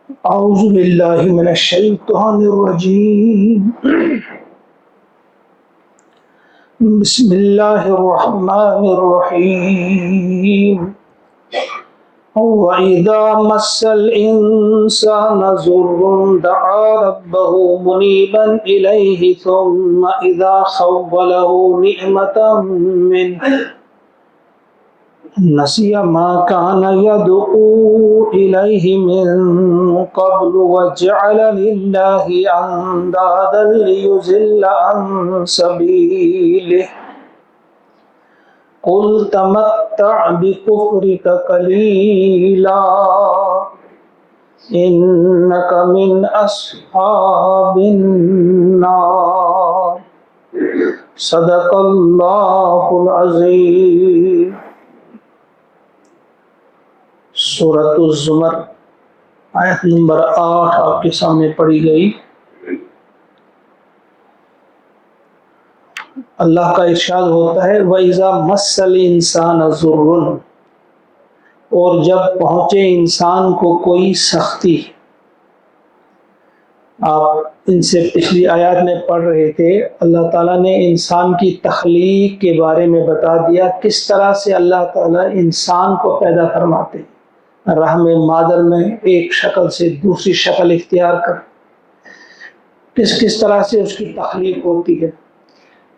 أعوذ بالله من الشيطان الرجيم. بسم الله الرحمن الرحيم. وإذا مس الإنسان ضر دعا ربه منيبا إليه ثم إذا خوله نعمة منه نسي ما كان يدعو إليه من قبل وجعل لله أندادا ليضل عن سبيله قل تمتع بكفرك قليلا إنك من أصحاب النار. صدق اللہ العظیم. سورۃ الزمر آیت نمبر 8 آپ کے سامنے پڑھی گئی. اللہ کا ارشاد ہوتا ہے وَإِذَا مَسَّ الْإِنسَانَ ضُرٌّ، اور جب پہنچے انسان کو کوئی سختی. آپ ان سے پچھلی آیات میں پڑھ رہے تھے، اللہ تعالیٰ نے انسان کی تخلیق کے بارے میں بتا دیا کس طرح سے اللہ تعالیٰ انسان کو پیدا فرماتے، رحم مادر میں ایک شکل سے دوسری شکل اختیار کر کس طرح سے اس کی تخلیق ہوتی ہے.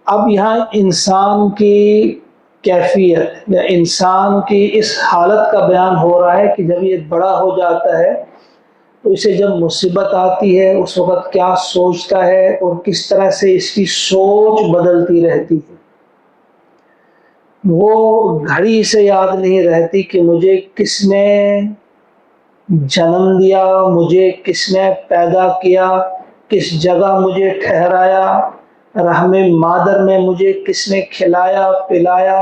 اب یہاں انسان کی کیفیت یا انسان کی اس حالت کا بیان ہو رہا ہے کہ جب یہ بڑا ہو جاتا ہے تو اسے جب مصیبت آتی ہے اس وقت کیا سوچتا ہے اور کس طرح سے اس کی سوچ بدلتی رہتی ہے. وہ گھڑی سے یاد نہیں رہتی کہ مجھے کس نے جنم دیا، مجھے کس نے پیدا کیا، کس جگہ مجھے ٹھہرایا، رحم مادر میں مجھے کس نے کھلایا پلایا.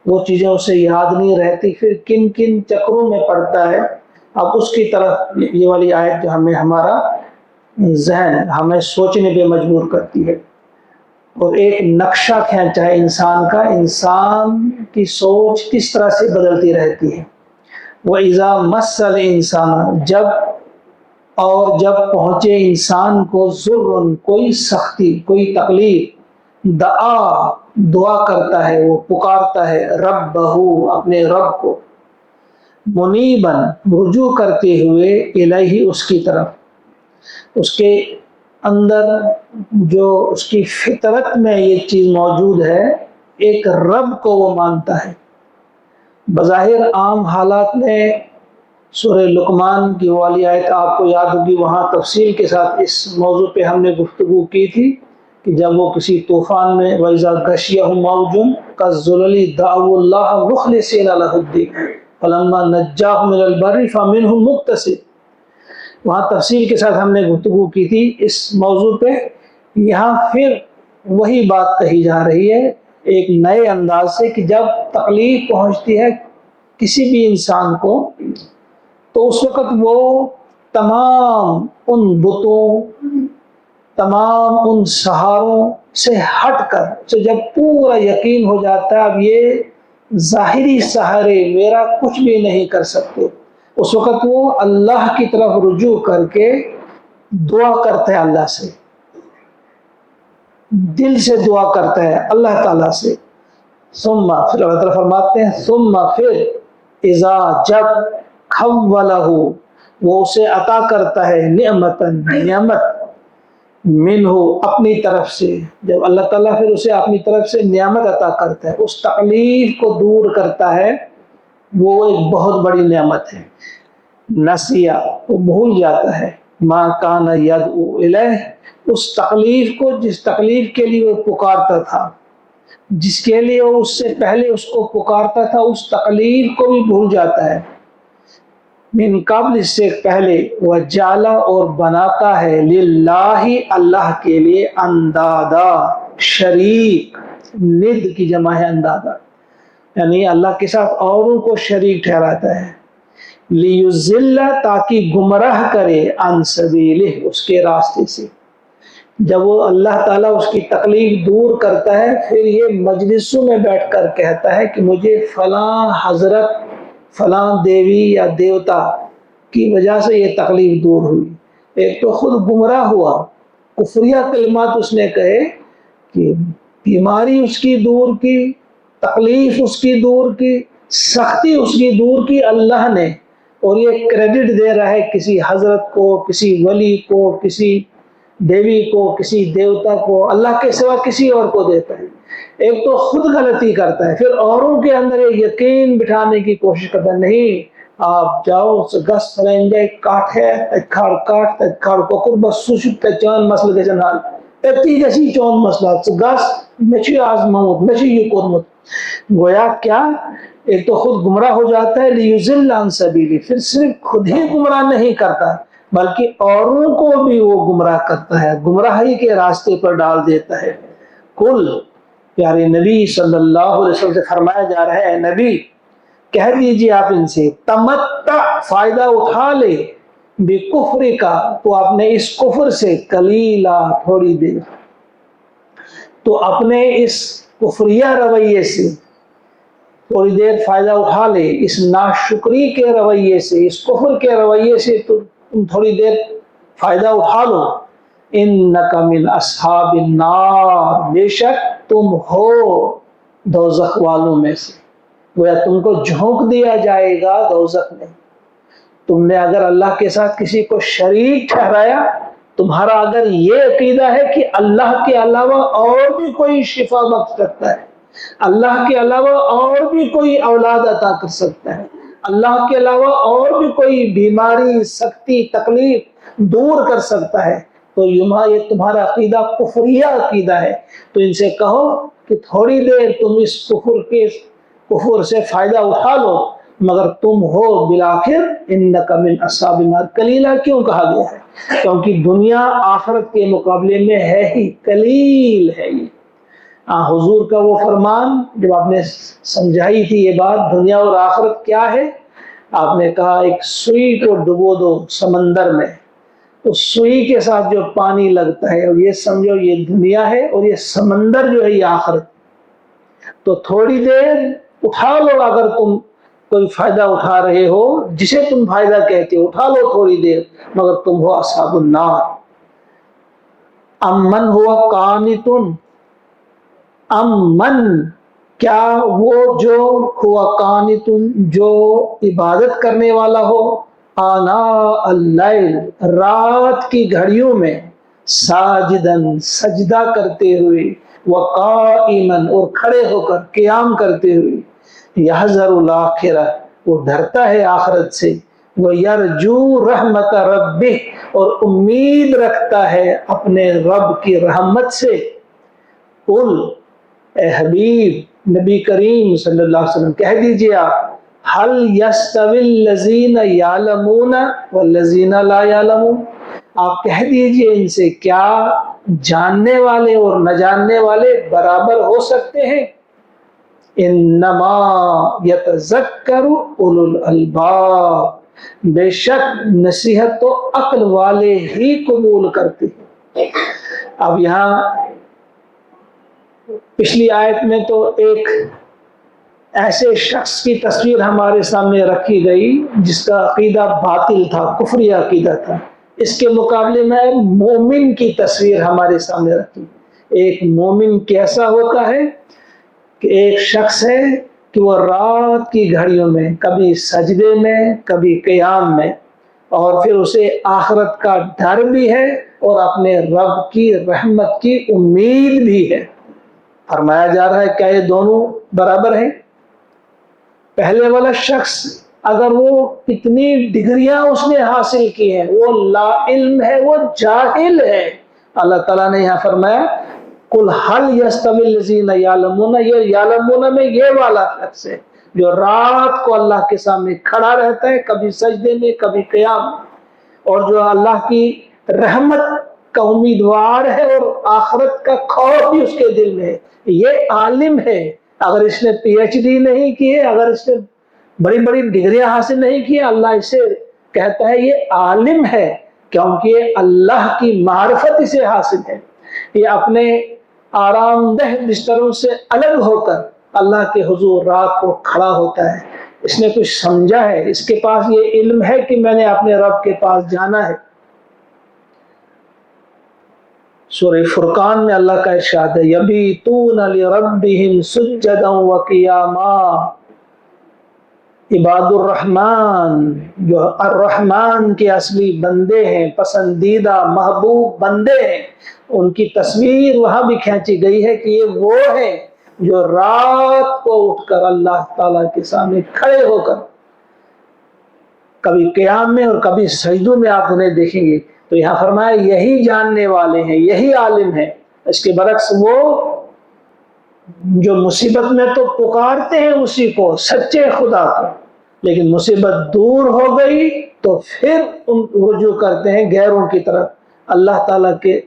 وہ چیزیں اسے یاد نہیں رہتی، پھر کن کن چکروں میں پڑتا ہے. اب اس کی طرف یہ والی آیت جو ہمارا ذہن ہمیں سوچنے پہ مجبور کرتی ہے اور ایک نقشہ کھینچا ہے انسان کا، انسان کی سوچ کس طرح سے بدلتی رہتی ہے. وَإِذَا مَسَّ الْإِنسَانَ، جب پہنچے انسان کو ضرٌ کوئی سختی کوئی تکلیف، دعا کرتا ہے، وہ پکارتا ہے ربہ اپنے رب کو، منیباً رجوع کرتے ہوئے الہی اس کی طرف. اس کے اندر جو اس کی فطرت میں یہ چیز موجود ہے، ایک رب کو وہ مانتا ہے. بظاہر عام حالات میں سورہ لقمان کی والی آیت آپ کو یاد ہوگی، وہاں تفصیل کے ساتھ اس موضوع پہ ہم نے گفتگو کی تھی کہ جب وہ کسی طوفان میں وَإِذَا غَشِيَهُم مَوْجٌ كَالظُّلَلِ دَعَوُا اللَّهَ مُخْلِصِينَ لَهُ الدِّينَ فَلَمَّا نَجَّاهُمْ إِلَى الْبَرِّ فَمِنْهُمْ مُقْتَصِدٌ. وہاں تفصیل کے ساتھ ہم نے گفتگو کی تھی اس موضوع پہ. یہاں پھر وہی بات کہی جا رہی ہے ایک نئے انداز سے کہ جب تکلیف پہنچتی ہے کسی بھی انسان کو تو اس وقت وہ تمام ان بتوں، تمام ان سہاروں سے ہٹ کر جب پورا یقین ہو جاتا ہے اب یہ ظاہری سہارے میرا کچھ بھی نہیں کر سکتے، اس وقت وہ اللہ کی طرف رجوع کر کے دعا کرتا ہے، اللہ سے دل سے دعا کرتا ہے اللہ تعالیٰ سے. ثم، پھر اللہ تعالیٰ فرماتے ہیں ثم، پھر اذا، جب کھولہ، وہ اسے عطا کرتا ہے نعمت منہ، اپنی طرف سے. جب اللہ تعالیٰ پھر اسے اپنی طرف سے نعمت عطا کرتا ہے، اس تکلیف کو دور کرتا ہے، وہ ایک بہت بڑی نعمت ہے. نسیہ، وہ بھول جاتا ہے، ما کان یدعو الیہ، اس تکلیف کو جس تکلیف کے لیے وہ پکارتا تھا، جس کے لیے وہ اس سے پہلے اس کو پکارتا تھا، اس تکلیف کو بھی بھول جاتا ہے. من قبل، اس سے پہلے، وجعل، اور بناتا ہے، للہ، اللہ کے لیے، اندادا، شریک. ند کی جمع ہے اندادا، یعنی اللہ کے ساتھ اوروں کو شریک ٹھہراتا ہے. لیضل، تاکہ گمراہ کرے، عن سبیلہ، اس کے راستے سے. جب وہ اللہ تعالیٰ اس کی تکلیف دور کرتا ہے پھر یہ مجلسوں میں بیٹھ کر کہتا ہے کہ مجھے فلاں حضرت، فلاں دیوی یا دیوتا کی وجہ سے یہ تکلیف دور ہوئی. ایک تو خود گمراہ ہوا، کفریہ کلمات اس نے کہے کہ بیماری اس کی دور کی، تکلیف اس کی دور کی، سختی اس کی دور کی اللہ نے، اور یہ کریڈٹ دے رہا ہے کسی حضرت کو، کسی ولی کو، کسی دیوی کو، کسی دیوتا کو، اللہ کے سوا کسی اور کو دیتا ہے. ایک تو خود غلطی کرتا ہے، پھر اوروں کے اندر یہ یقین بٹھانے کی کوشش کرتا ہے نہیں آپ جاؤ گس رنجے کاٹ ہے کھاڑ کاٹ کھاڑ کوکر بس سوشت چان مسئلہ کے جنال اتی جیسی چون مسئلہ گس مچھی آزماؤت مچھی یہ قرمت. گویا کیا ایک تو خود گمراہ ہو جاتا ہے لیوزل عن سبیلی، پھر صرف خود ہی گمراہ نہیں کرتا بلکہ اوروں کو بھی وہ گمراہ کرتا ہے، گمراہی کے راستے پر ڈال دیتا ہے. کل پیارے نبی صلی اللہ علیہ وسلم سے فرمایا جا رہا ہے اے نبی کہہ دیجئے آپ ان سے تمتع فائدہ اٹھا لے بکفر کا، تو اپنے اس کفر سے قلیلا تھوڑی دیر، تو اپنے اس کفریہ رویے سے تھوڑی دیر فائدہ اٹھا لے، اس ناشکری کے رویے سے، اس کفر کے رویے سے تم تھوڑی دیر فائدہ اٹھا لو. انک من اصحاب النار، بے شک تم ہو دوزخ والوں میں سے. گویا تم کو جھونک دیا جائے گا دوزخ میں. تم نے اگر اللہ کے ساتھ کسی کو شریک ٹھہرایا، تمہارا اگر یہ عقیدہ ہے کہ اللہ کے علاوہ اور بھی کوئی شفا بخش سکتا ہے، اللہ کے علاوہ اور بھی کوئی اولاد عطا کر سکتا ہے، اللہ کے علاوہ اور بھی کوئی بیماری سختی تکلیف دور کر سکتا ہے، تو یہ تمہارا عقیدہ کفریہ عقیدہ ہے. تو ان سے کہو کہ تھوڑی دیر تم اس کفر سے فائدہ اٹھا لو، مگر تم ہو بالآخر انک من اصحاب النار. قلیلہ کیوں کہا گیا ہے؟ کیونکہ دنیا آخرت کے مقابلے میں ہے ہی قلیل ہے. یہ حضور کا وہ فرمان جب آپ نے سمجھائی تھی یہ بات دنیا اور آخرت کیا ہے، آپ نے کہا ایک سوئی کو ڈبو دو سمندر میں، اس سوئی کے ساتھ جو پانی لگتا ہے اور یہ سمجھو یہ دنیا ہے اور یہ سمندر جو ہے یہ آخرت. تو تھوڑی دیر اٹھا لو، اگر تم کوئی فائدہ اٹھا رہے ہو جسے تم فائدہ کہتے ہو اٹھا لو تھوڑی دیر، مگر تم ہو اصحاب النار. امن ہوا قانتن، امن کیا وہ جو ہوا قانتن جو عبادت کرنے والا ہو، آناء اللیل رات کی گھڑیوں میں، ساجدن سجدہ کرتے ہوئے، وقائما اور کھڑے ہو کر قیام کرتے ہوئے، یحذر الآخرہ وہ ڈرتا ہے آخرت سے، وہ یرجو رحمت ربہ اور امید رکھتا ہے اپنے رب کی رحمت سے. قل اے حبیب نبی کریم صلی اللہ علیہ وسلم کہہ دیجئے آپ هل يستوي الذين يعلمون والذين لا يعلمون، آپ کہہ دیجئے ان سے کیا جاننے والے اور نہ جاننے والے برابر ہو سکتے ہیں؟ انما یتذکر اولو الالباب، بے شک نصیحت تو عقل والے ہی قبول کرتے ہیں. اب یہاں پچھلی آیت میں تو ایک ایسے شخص کی تصویر ہمارے سامنے رکھی گئی جس کا عقیدہ باطل تھا، کفری عقیدہ تھا. اس کے مقابلے میں مومن کی تصویر ہمارے سامنے رکھی. ایک مومن کیسا ہوتا ہے کہ ایک شخص ہے کہ وہ رات کی گھڑیوں میں کبھی سجدے میں کبھی قیام میں، اور پھر اسے آخرت کا ڈر بھی ہے اور اپنے رب کی رحمت کی امید بھی ہے. فرمایا جا رہا ہے کیا یہ دونوں برابر ہیں؟ پہلے والا شخص اگر وہ کتنی ڈگریاں اس نے حاصل کی ہیں، وہ لا علم ہے، وہ جاہل ہے. اللہ تعالیٰ نے یہاں فرمایا قل هل يستوي الذين يعلمون، یہ یعلمون میں یہ والا شخص ہے جو رات کو اللہ کے سامنے کھڑا رہتا ہے کبھی سجدے میں کبھی قیام، اور جو اللہ کی رحمت کا امیدوار ہے اور آخرت کا خوف بھی اس کے دل میں ہے. یہ عالم ہے. اگر اس نے پی ایچ ڈی نہیں کی ہے، اگر اس نے بڑی بڑی ڈگریاں حاصل نہیں کی، اللہ اسے کہتا ہے یہ عالم ہے، کیونکہ یہ اللہ کی معرفت اسے حاصل ہے. یہ اپنے آرام دہ بستروں سے الگ ہو کر اللہ کے حضور رات کو کھڑا ہوتا ہے، اس نے کچھ سمجھا ہے، اس کے پاس یہ علم ہے کہ میں نے اپنے رب کے پاس جانا ہے۔ سورہ فرقان میں اللہ کا ارشاد ہے یبیتون لربہم سجدا وقیاما، عباد الرحمن جو الرحمن کے اصلی بندے ہیں، پسندیدہ محبوب بندے ہیں، ان کی تصویر وہاں بھی کھینچی گئی ہے کہ یہ وہ ہیں جو رات کو اٹھ کر اللہ تعالیٰ کے سامنے کھڑے ہو کر کبھی قیام میں اور کبھی سجدوں میں آپ انہیں دیکھیں گے۔ تو یہاں فرمایا یہی جاننے والے ہیں، یہی عالم ہیں۔ اس کے برعکس وہ جو مصیبت میں تو پکارتے ہیں اسی کو، سچے خدا کو، لیکن مصیبت دور ہو گئی تو پھر رجوع کرتے ہیں غیروں کی طرف، اللہ تعالیٰ کے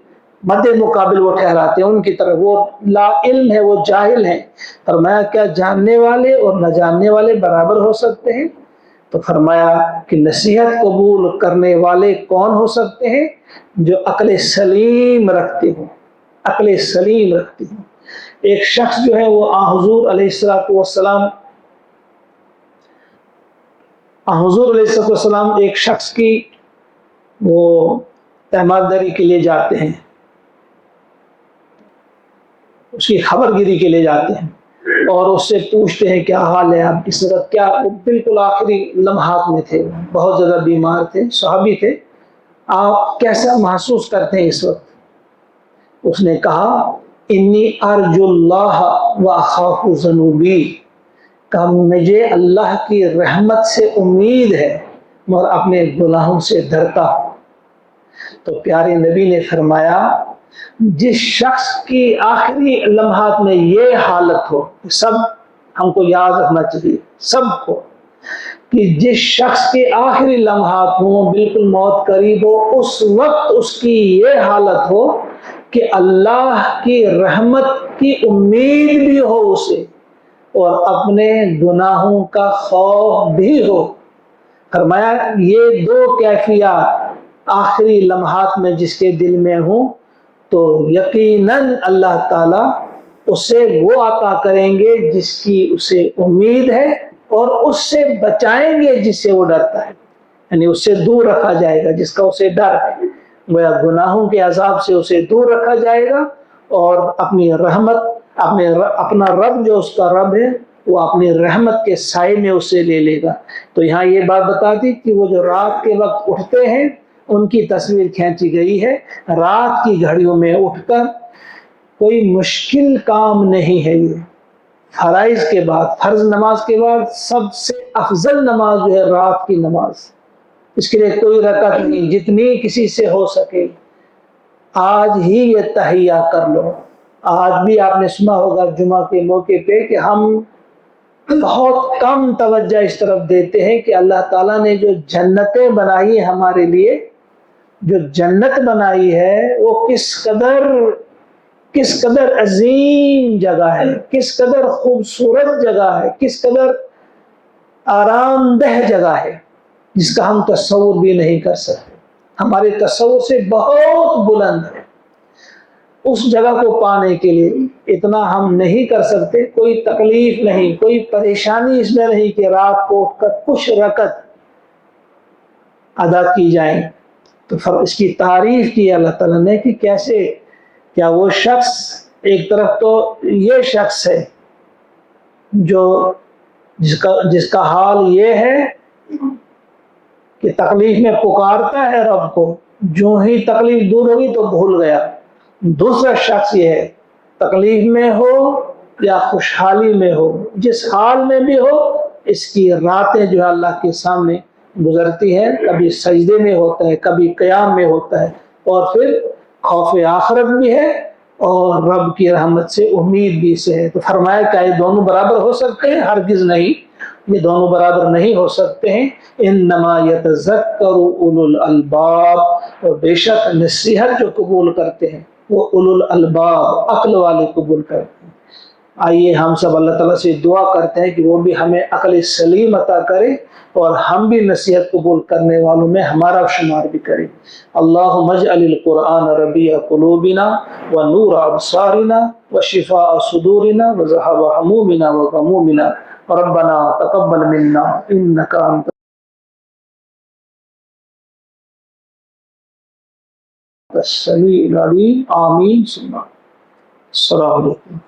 مد مقابل وہ ٹھہراتے ہیں ان کی طرف، وہ لا علم ہے، وہ جاہل ہیں۔ فرمایا کیا جاننے والے اور نہ جاننے والے برابر ہو سکتے ہیں؟ تو فرمایا کہ نصیحت قبول کرنے والے کون ہو سکتے ہیں؟ جو عقل سلیم رکھتے ہوں، عقل سلیم رکھتے ہوں۔ ایک شخص جو ہے وہ حضور علیہ السلام ایک شخص کی وہ تیمارداری کے لیے جاتے ہیں، اس کی خبر گیری کے لیے جاتے ہیں اور اس سے پوچھتے ہیں کیا حال ہے آپ اس وقت، کیا بالکل آخری لمحات میں تھے، بہت زیادہ بیمار تھے، صحابی تھے، آپ کیسا محسوس کرتے ہیں اس وقت؟ اس نے کہا انی ارجو اللہ واخاف ذنوبی، کہ مجھے اللہ کی رحمت سے امید ہے مگر اپنے گناہوں سے ڈرتا ہوں۔ تو پیارے نبی نے فرمایا جس شخص کی آخری لمحات میں یہ حالت ہو، سب ہم کو یاد رکھنا چاہیے سب کو، کہ جس شخص کے آخری لمحات ہوں، بالکل موت قریب ہو، اس وقت اس کی یہ حالت ہو کہ اللہ کی رحمت کی امید بھی ہو اسے اور اپنے گناہوں کا خوف بھی ہو۔ فرمایا یہ دو کیفیات آخری لمحات میں جس کے دل میں ہوں تو یقیناً اللہ تعالیٰ اسے وہ عطا کریں گے جس کی اسے امید ہے، اور اس سے بچائیں گے جس سے وہ ڈرتا ہے، یعنی اس سے دور رکھا جائے گا جس کا اسے ڈر ہے، وہ گناہوں کے عذاب سے اسے دور رکھا جائے گا، اور اپنی رحمت اپنا رب جو اس کا رب ہے وہ اپنی رحمت کے سائے میں اسے لے لے گا۔ تو یہاں یہ بات بتا دی کہ وہ جو رات کے وقت اٹھتے ہیں ان کی تصویر کھینچی گئی ہے۔ رات کی گھڑیوں میں اٹھ کر کوئی مشکل کام نہیں ہے، یہ فرائض کے بعد، فرض نماز کے بعد سب سے افضل نماز جو ہے رات کی نماز، اس کے لیے کوئی رکعت نہیں، جتنی کسی سے ہو سکے آج ہی یہ تہیہ کر لو۔ آج بھی آپ نے سنا ہوگا جمعہ کے موقع پہ کہ ہم بہت کم توجہ اس طرف دیتے ہیں کہ اللہ تعالیٰ نے جو جنتیں بنائی ہمارے لیے، جو جنت بنائی ہے وہ کس قدر عظیم جگہ ہے، کس قدر خوبصورت جگہ ہے، کس قدر آرام دہ جگہ ہے، جس کا ہم تصور بھی نہیں کر سکتے، ہمارے تصور سے بہت بلند ہے۔ اس جگہ کو پانے کے لیے اتنا ہم نہیں کر سکتے، کوئی تکلیف نہیں، کوئی پریشانی اس میں نہیں کہ رات کو اٹھ کر کچھ رکعت ادا کی جائیں۔ تو اس کی تعریف کی اللہ تعالیٰ نے کہ کیسے، کیا وہ شخص، ایک طرف تو یہ شخص ہے جو جس کا حال یہ ہے کہ تکلیف میں پکارتا ہے رب کو، جو ہی تکلیف دور ہوگی تو بھول گیا۔ دوسرا شخص یہ ہے تکلیف میں ہو یا خوشحالی میں ہو، جس حال میں بھی ہو، اس کی راتیں جو ہے اللہ کے سامنے گزرتی ہیں، کبھی سجدے میں ہوتا ہے، کبھی قیام میں ہوتا ہے، اور پھر خوف آخرت بھی ہے اور رب کی رحمت سے امید بھی سے ہے۔ تو فرمایا کہ یہ دونوں برابر ہو سکتے ہیں؟ ہرگز نہیں، یہ دونوں برابر نہیں ہو سکتے ہیں۔ انما یتذکر اولو الالباب، اور بے شک نصیحت جو قبول کرتے ہیں وہ اولو الالباب، عقل والے قبول کرتے ہیں۔ آئیے ہم سب اللہ تعالیٰ سے دعا کرتے ہیں کہ وہ بھی ہمیں عقل سلیم عطا کرے اور ہم بھی نصیحت قبول کرنے والوں میں ہمارا شمار بھی کرے۔ اللہم اجعل القرآن ربیع قلوبنا ونور ابصارنا وشفاء صدورنا وذهاب همومنا وغمومنا ربنا تقبل منا انك انت السمیع العلیم آمین ثم السلام علیکم.